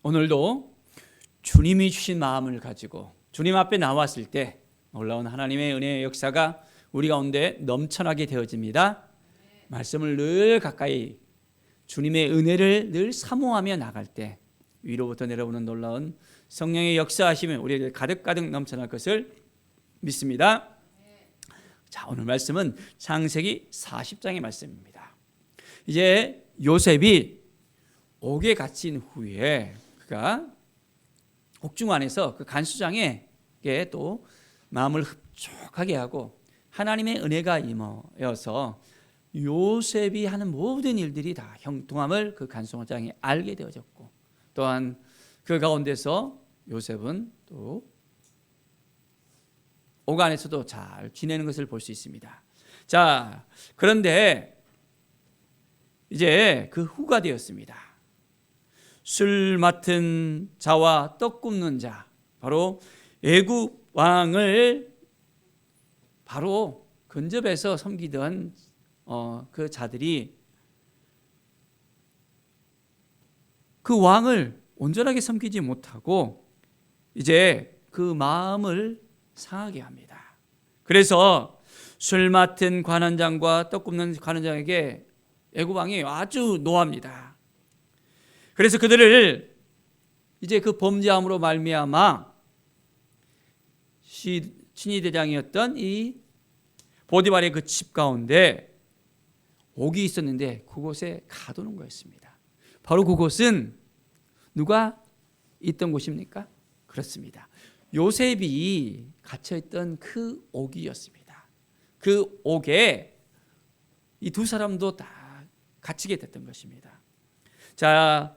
오늘도 주님이 주신 마음을 가지고 주님 앞에 나왔을 때 놀라운 하나님의 은혜의 역사가 우리 가운데 넘쳐나게 되어집니다. 말씀을 늘 가까이 주님의 은혜를 늘 사모하며 나갈 때 위로부터 내려오는 놀라운 성령의 역사하심이 우리에게 가득가득 넘쳐날 것을 믿습니다. 자, 오늘 말씀은 창세기 40장의 말씀입니다. 이제 요셉이 옥에 갇힌 후에 그가 옥중 안에서 그 간수장에게 또 마음을 흡족하게 하고 하나님의 은혜가 임하여서 요셉이 하는 모든 일들이 다 형통함을 그 간수장이 알게 되어졌고, 또한 그 가운데서 요셉은 또 옥 안에서도 잘 지내는 것을 볼 수 있습니다. 자, 그런데 이제 그 후가 되었습니다. 술 맡은 자와 떡 굽는 자, 바로 애굽 왕을 바로 근접해서 섬기던 그 자들이 그 왕을 온전하게 섬기지 못하고 이제 그 마음을 상하게 합니다. 그래서 술 맡은 관원장과 떡 굽는 관원장에게 애굽 왕이 아주 노합니다. 그래서 그들을 이제 그 범죄함으로 말미암아 친위 대장이었던 이 보디발의 그 집 가운데 옥이 있었는데 그곳에 가두는 거였습니다. 바로 그곳은 누가 있던 곳입니까? 그렇습니다. 요셉이 갇혀있던 그 옥이었습니다. 그 옥에 이 두 사람도 다 갇히게 됐던 것입니다. 자,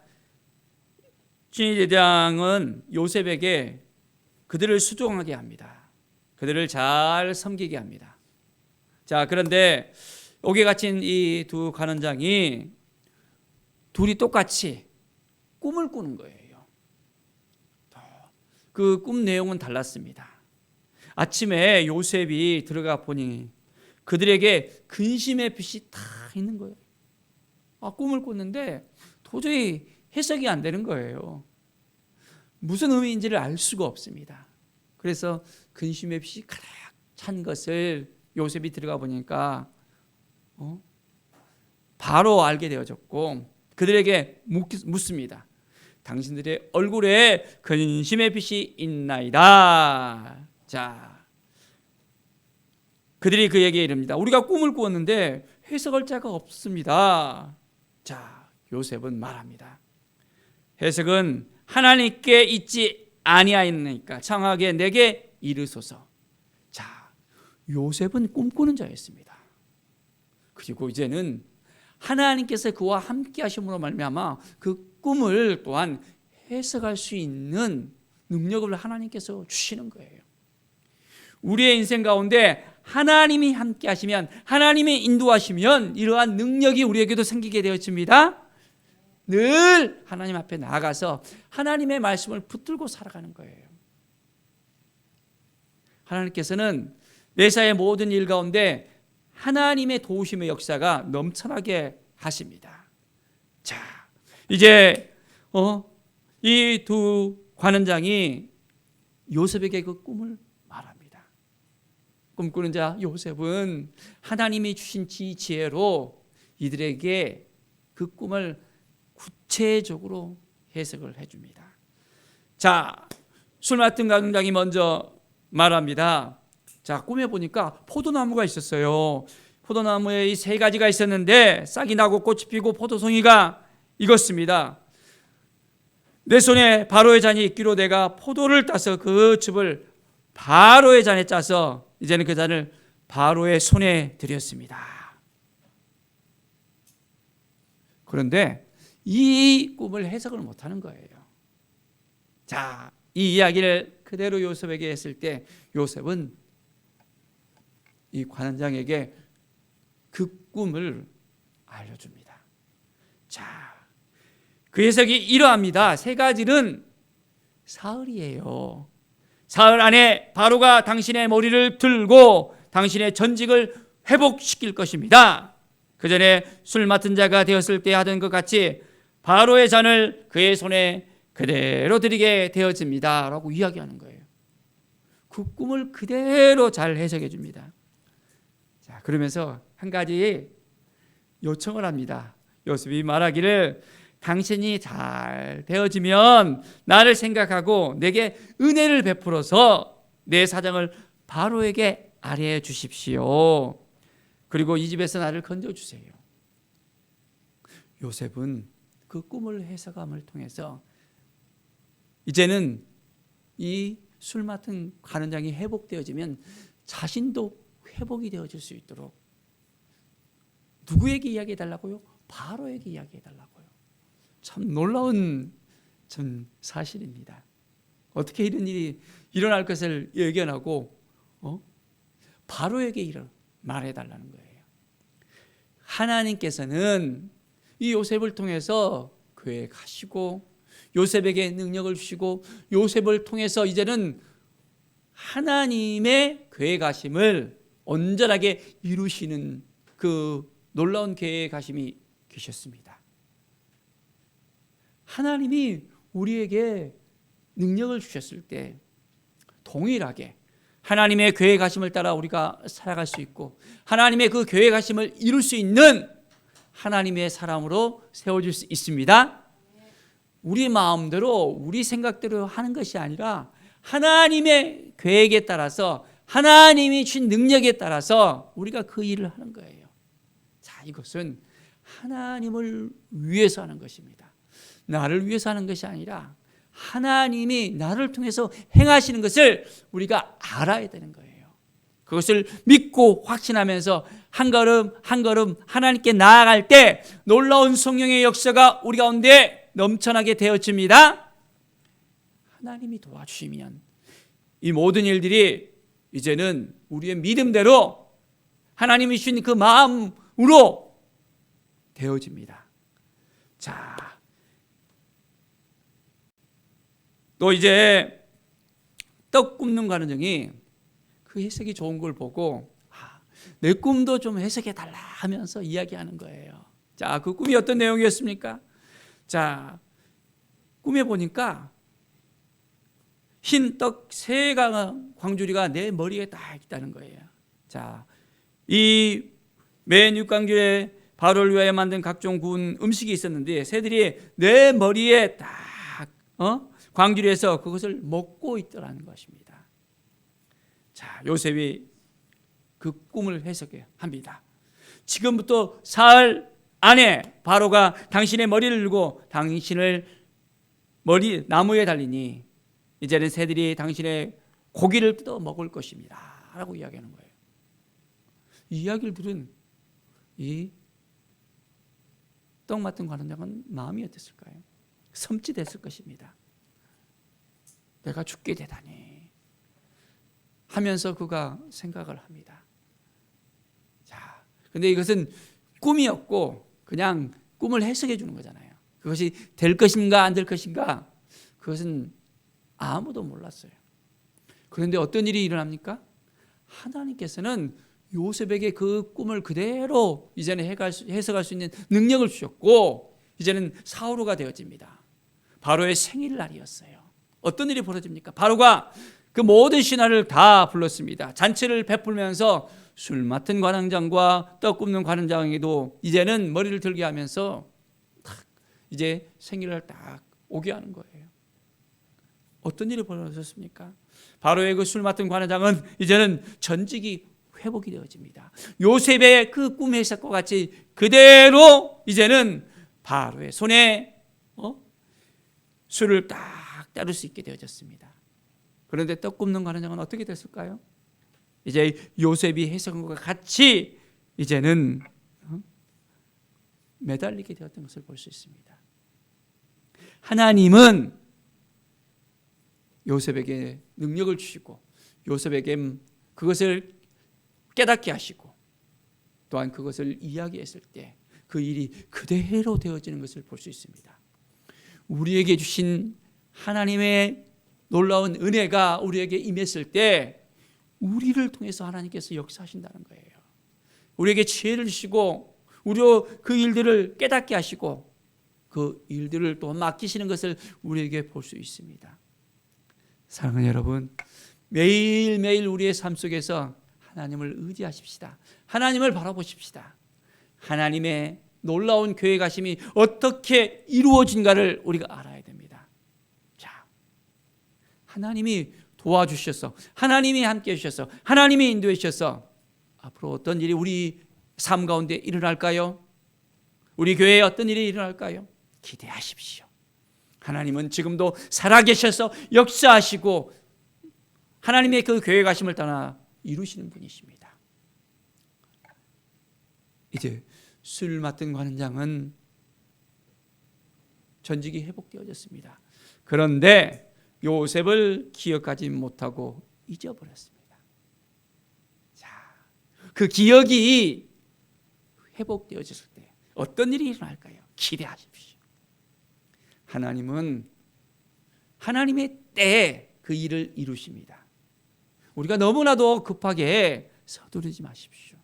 친위 대장은 요셉에게 그들을 수종하게 합니다. 그들을 잘 섬기게 합니다. 자, 그런데 옥에 갇힌 이 두 관원장이 둘이 똑같이 꿈을 꾸는 거예요. 그 꿈 내용은 달랐습니다. 아침에 요셉이 들어가 보니 그들에게 근심의 빛이 다 있는 거예요. 꿈을 꿨는데 도저히 해석이 안 되는 거예요. 무슨 의미인지를 알 수가 없습니다. 그래서 근심의 빛이 가득 찬 것을 요셉이 들어가 보니까 바로 알게 되어졌고, 그들에게 묻습니다. 당신들의 얼굴에 근심의 빛이 있나이다. 자, 그들이 그에게 이릅니다. 우리가 꿈을 꾸었는데 해석할 자가 없습니다. 자, 요셉은 말합니다. 해석은 하나님께 있지 아니하였나이까 청하게 내게 이르소서. 자, 요셉은 꿈꾸는 자였습니다. 그리고 이제는 하나님께서 그와 함께 하심으로 말미암아 그 꿈을 또한 해석할 수 있는 능력을 하나님께서 주시는 거예요. 우리의 인생 가운데 하나님이 함께 하시면, 하나님이 인도하시면 이러한 능력이 우리에게도 생기게 되어집니다. 늘 하나님 앞에 나아가서 하나님의 말씀을 붙들고 살아가는 거예요. 하나님께서는 매사의 모든 일 가운데 하나님의 도우심의 역사가 넘쳐나게 하십니다. 자, 이제 이 두 관원장이 요셉에게 그 꿈을 말합니다. 꿈꾸는 자 요셉은 하나님이 주신 지혜로 이들에게 그 꿈을 구체적으로 해석을 해줍니다. 자, 술 맡은 관원장이 먼저 말합니다. 자, 꿈에 보니까 포도나무가 있었어요. 포도나무에 이 세 가지가 있었는데 싹이 나고 꽃이 피고 포도송이가 익었습니다. 내 손에 바로의 잔이 있기로 내가 포도를 따서 그 즙을 바로의 잔에 짜서 이제는 그 잔을 바로의 손에 드렸습니다. 그런데 이 꿈을 해석을 못하는 거예요. 자, 이 이야기를 그대로 요셉에게 했을 때 요셉은 이 관원장에게 그 꿈을 알려줍니다. 자, 그 해석이 이러합니다. 세 가지는 사흘이에요. 사흘 안에 바로가 당신의 머리를 들고 당신의 전직을 회복시킬 것입니다. 그 전에 술 맡은 자가 되었을 때 하던 것 같이 바로의 잔을 그의 손에 그대로 드리게 되어집니다 라고 이야기하는 거예요. 그 꿈을 그대로 잘 해석해 줍니다. 자, 그러면서 한 가지 요청을 합니다. 요셉이 말하기를 당신이 잘 되어지면 나를 생각하고 내게 은혜를 베풀어서 내 사정을 바로에게 알려 주십시오. 그리고 이 집에서 나를 건져주세요. 요셉은 그 꿈을 해석함을 통해서 이제는 이 술 맡은 관원장이 회복되어지면 자신도 회복이 되어질 수 있도록 누구에게 이야기해달라고요? 바로에게 이야기해달라고요. 참 놀라운 참 사실입니다. 어떻게 이런 일이 일어날 것을 예견하고 바로에게 말해달라는 거예요. 하나님께서는 이 요셉을 통해서 계획하시고 요셉에게 능력을 주시고 요셉을 통해서 이제는 하나님의 계획하심을 온전하게 이루시는 그 놀라운 계획하심이 계셨습니다. 하나님이 우리에게 능력을 주셨을 때 동일하게 하나님의 계획하심을 따라 우리가 살아갈 수 있고 하나님의 그 계획하심을 이룰 수 있는 하나님의 사람으로 세워질 수 있습니다. 우리 마음대로 우리 생각대로 하는 것이 아니라 하나님의 계획에 따라서 하나님이 주신 능력에 따라서 우리가 그 일을 하는 거예요. 자, 이것은 하나님을 위해서 하는 것입니다. 나를 위해서 하는 것이 아니라 하나님이 나를 통해서 행하시는 것을 우리가 알아야 되는 거예요. 그것을 믿고 확신하면서 한 걸음 한 걸음 하나님께 나아갈 때 놀라운 성령의 역사가 우리 가운데 넘쳐나게 되어집니다. 하나님이 도와주시면 이 모든 일들이 이제는 우리의 믿음대로 하나님이 주신 그 마음으로 되어집니다. 자, 또 이제 떡 굽는 과정이 그 해석이 좋은 걸 보고 내 꿈도 좀 해석해 달라 하면서 이야기하는 거예요. 자, 그 꿈이 어떤 내용이었습니까? 자, 꿈에 보니까 흰 떡 세 광주리가 내 머리에 딱 있다는 거예요. 자, 이 맨 육광주리에 바로를 위하여 만든 각종 구운 음식이 있었는데 새들이 내 머리에 딱 광주리에서 그것을 먹고 있더라는 것입니다. 자, 요셉이 그 꿈을 해석합니다. 지금부터 사흘 안에 바로가 당신의 머리를 들고 당신을 나무에 달리니 이제는 새들이 당신의 고기를 뜯어 먹을 것입니다 라고 이야기하는 거예요. 이 이야기를 들은 이 떡 맡은 관원장은 마음이 어땠을까요? 섬찟했을 것입니다. 내가 죽게 되다니 하면서 그가 생각을 합니다. 자, 근데 이것은 꿈이었고 그냥 꿈을 해석해 주는 거잖아요. 그것이 될 것인가 안 될 것인가 그것은 아무도 몰랐어요. 그런데 어떤 일이 일어납니까? 하나님께서는 요셉에게 그 꿈을 그대로 이제는 해석할 수 있는 능력을 주셨고 이제는 사후로가 되어집니다. 바로의 생일날이었어요. 어떤 일이 벌어집니까? 바로가 그 모든 신하를 다 불렀습니다. 잔치를 베풀면서 술 맡은 관원장과 떡 굽는 관원장에게도 이제는 머리를 들게 하면서 딱 이제 생일을 딱 오게 하는 거예요. 어떤 일이 벌어졌습니까? 바로의 그 술 맡은 관원장은 이제는 전직이 회복이 되어집니다. 요셉의 그 꿈 해석과 같이 그대로 이제는 바로의 손에 술을 딱 따를 수 있게 되어졌습니다. 그런데 떡 굽는 관원장은 어떻게 됐을까요? 이제 요셉이 해석한 것과 같이 이제는 매달리게 되었던 것을 볼 수 있습니다. 하나님은 요셉에게 능력을 주시고 요셉에게 그것을 깨닫게 하시고 또한 그것을 이야기했을 때 그 일이 그대로 되어지는 것을 볼 수 있습니다. 우리에게 주신 하나님의 놀라운 은혜가 우리에게 임했을 때 우리를 통해서 하나님께서 역사하신다는 거예요. 우리에게 지혜를 주시고 우리 그 일들을 깨닫게 하시고 그 일들을 또 맡기시는 것을 우리에게 볼 수 있습니다. 사랑하는 여러분, 매일매일 우리의 삶 속에서 하나님을 의지하십시다. 하나님을 바라보십시다. 하나님의 놀라운 계획하심이 어떻게 이루어진가를 우리가 알아야 됩니다. 자, 하나님이 도와주셔서, 하나님이 함께 해주셔서, 하나님이 인도해 주셔서 앞으로 어떤 일이 우리 삶 가운데 일어날까요? 우리 교회에 어떤 일이 일어날까요? 기대하십시오. 하나님은 지금도 살아계셔서 역사하시고 하나님의 그 계획하심을 따라 이루시는 분이십니다. 이제 술 맡은 관장은 전직이 회복되어졌습니다. 그런데 요셉을 기억하지 못하고 잊어버렸습니다. 자, 그 기억이 회복되어졌을 때 어떤 일이 일어날까요? 기대하십시오. 하나님은 하나님의 때에 그 일을 이루십니다. 우리가 너무나도 급하게 서두르지 마십시오.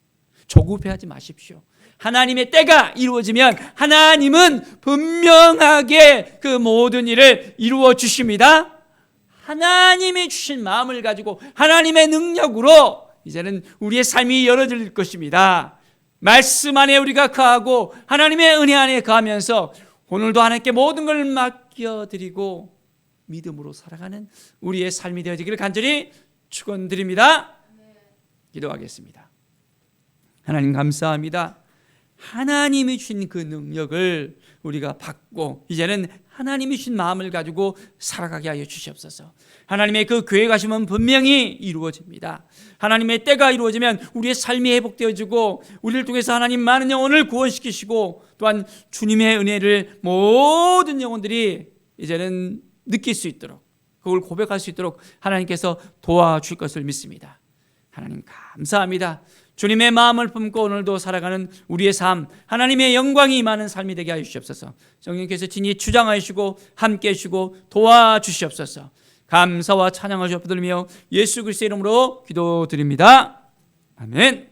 조급해하지 마십시오. 하나님의 때가 이루어지면 하나님은 분명하게 그 모든 일을 이루어 주십니다. 하나님이 주신 마음을 가지고 하나님의 능력으로 이제는 우리의 삶이 열어질 것입니다. 말씀 안에 우리가 거하고 하나님의 은혜 안에 거하면서 오늘도 하나님께 모든 걸 맡겨드리고 믿음으로 살아가는 우리의 삶이 되어지기를 간절히 축원드립니다. 기도하겠습니다. 하나님 감사합니다. 하나님이 주신 그 능력을 우리가 받고 이제는 하나님이 주신 마음을 가지고 살아가게 하여 주시옵소서. 하나님의 그 계획하심은 분명히 이루어집니다. 하나님의 때가 이루어지면 우리의 삶이 회복되어지고 우리를 통해서 하나님 많은 영혼을 구원시키시고 또한 주님의 은혜를 모든 영혼들이 이제는 느낄 수 있도록 그걸 고백할 수 있도록 하나님께서 도와줄 것을 믿습니다. 하나님 감사합니다. 주님의 마음을 품고 오늘도 살아가는 우리의 삶, 하나님의 영광이 임하는 삶이 되게 하여 주시옵소서. 성령께서 친히 주장하시고 함께 해주시고 도와주시옵소서. 감사와 찬양을 엎드리며 예수 그리스도의 이름으로 기도드립니다. 아멘.